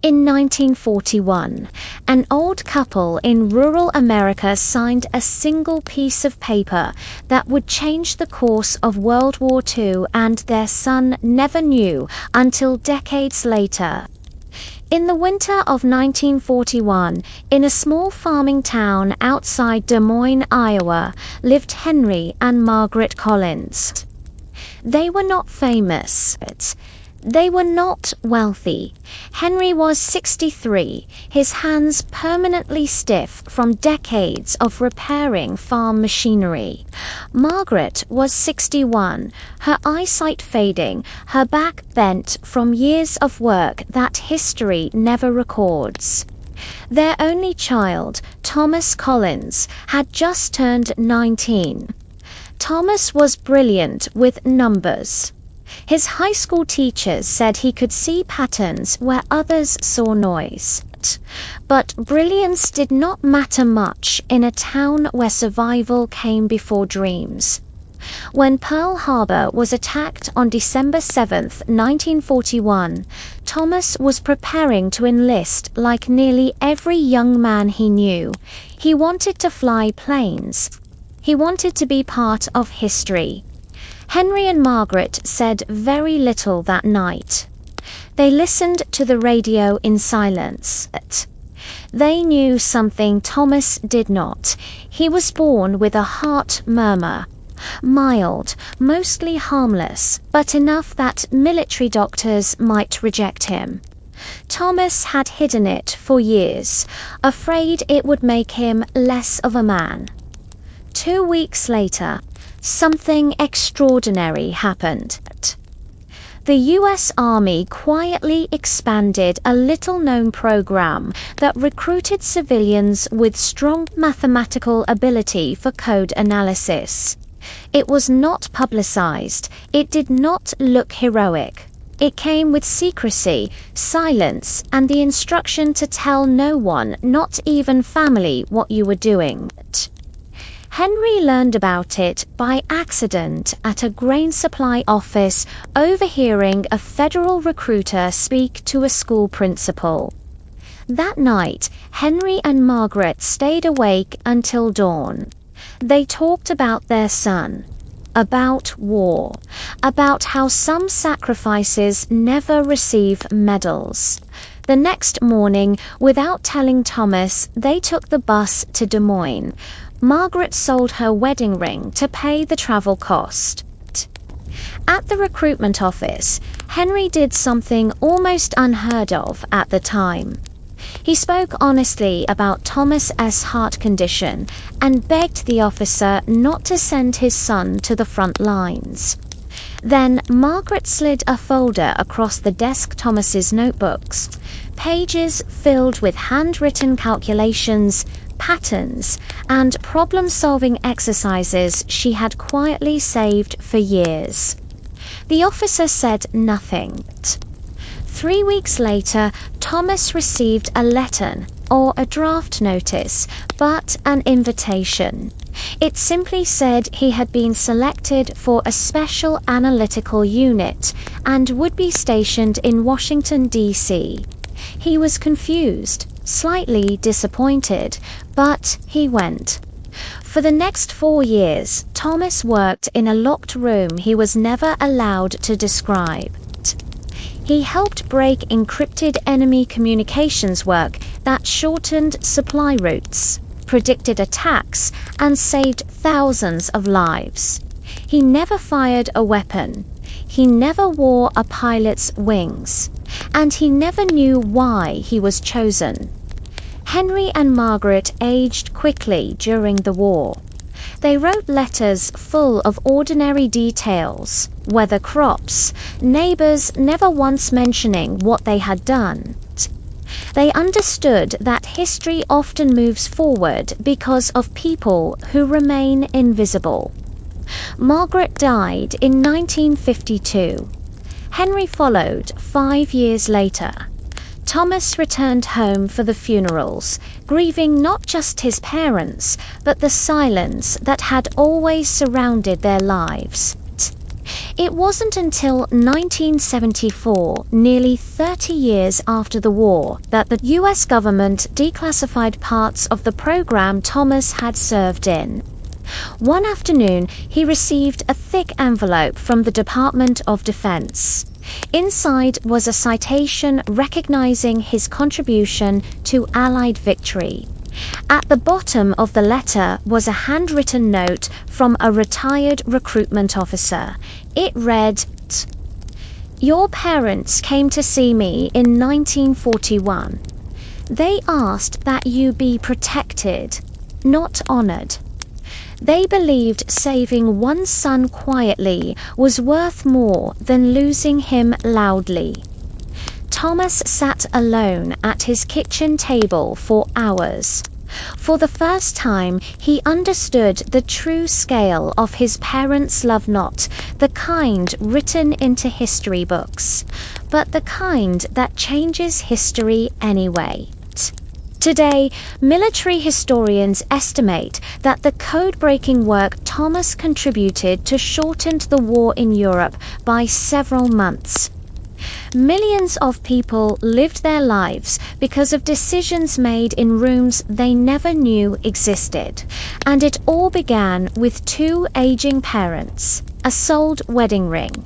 In 1941, an old couple in rural America signed a single piece of paper that would change the course of World War II, and their son never knew until decades later. In the winter of 1941, in a small farming town outside Des Moines, Iowa, lived Henry and Margaret Collins. They were not famous. They were not wealthy. Henry was 63, his hands permanently stiff from decades of repairing farm machinery. Margaret was 61, her eyesight fading, her back bent from years of work that history never records. Their only child, Thomas Collins, had just turned 19. Thomas was brilliant with numbers. His high school teachers said he could see patterns where others saw noise. But brilliance did not matter much in a town where survival came before dreams. When Pearl Harbor was attacked on December 7, 1941, Thomas was preparing to enlist like nearly every young man he knew. He wanted to fly planes. He wanted to be part of history. Henry and Margaret said very little that night. They listened to the radio in silence. They knew something Thomas did not. He was born with a heart murmur. Mild, mostly harmless, but enough that military doctors might reject him. Thomas had hidden it for years, afraid it would make him less of a man. 2 weeks later, something extraordinary happened. The U.S. Army quietly expanded a little-known program that recruited civilians with strong mathematical ability for code analysis. It was not publicized. It did not look heroic. It came with secrecy, silence, and the instruction to tell no one, not even family, what you were doing. Henry learned about it by accident at a grain supply office, overhearing a federal recruiter speak to a school principal. That night, Henry and Margaret stayed awake until dawn. They talked about their son, about war, about how some sacrifices never receive medals. The next morning, without telling Thomas, they took the bus to Des Moines. Margaret sold her wedding ring to pay the travel cost. At the recruitment office, Henry did something almost unheard of at the time. He spoke honestly about Thomas's heart condition and begged the officer not to send his son to the front lines. Then Margaret slid a folder across the desk Thomas's notebooks, pages filled with handwritten calculations, patterns, and problem-solving exercises she had quietly saved for years. The officer said nothing. 3 weeks later, Thomas received a letter, or a draft notice, but an invitation. It simply said he had been selected for a special analytical unit and would be stationed in Washington, D.C. He was confused, slightly disappointed, but he went. For the next 4 years, Thomas worked in a locked room he was never allowed to describe. He helped break encrypted enemy communications work that shortened supply routes, predicted attacks, and saved thousands of lives. He never fired a weapon. He never wore a pilot's wings. And he never knew why he was chosen. Henry and Margaret aged quickly during the war. They wrote letters full of ordinary details, weather crops, neighbors never once mentioning what they had done. They understood that history often moves forward because of people who remain invisible. Margaret died in 1952. Henry followed 5 years later. Thomas returned home for the funerals, grieving not just his parents, but the silence that had always surrounded their lives. It wasn't until 1974, nearly 30 years after the war, that the US government declassified parts of the program Thomas had served in. One afternoon, he received a thick envelope from the Department of Defense. Inside was a citation recognizing his contribution to Allied victory. At the bottom of the letter was a handwritten note from a retired recruitment officer. It read, "Your parents came to see me in 1941. They asked that you be protected, not honored. They believed saving one son quietly was worth more than losing him loudly." Thomas sat alone at his kitchen table for hours. For the first time, he understood the true scale of his parents' love, not the kind written into history books, but the kind that changes history anyway. Today, military historians estimate that the code-breaking work Thomas contributed to shortened the war in Europe by several months. Millions of people lived their lives because of decisions made in rooms they never knew existed. And it all began with two aging parents, a sold wedding ring,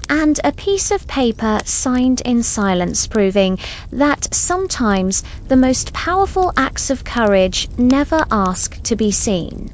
and a piece of paper signed in silence, proving that sometimes the most powerful acts of courage never ask to be seen.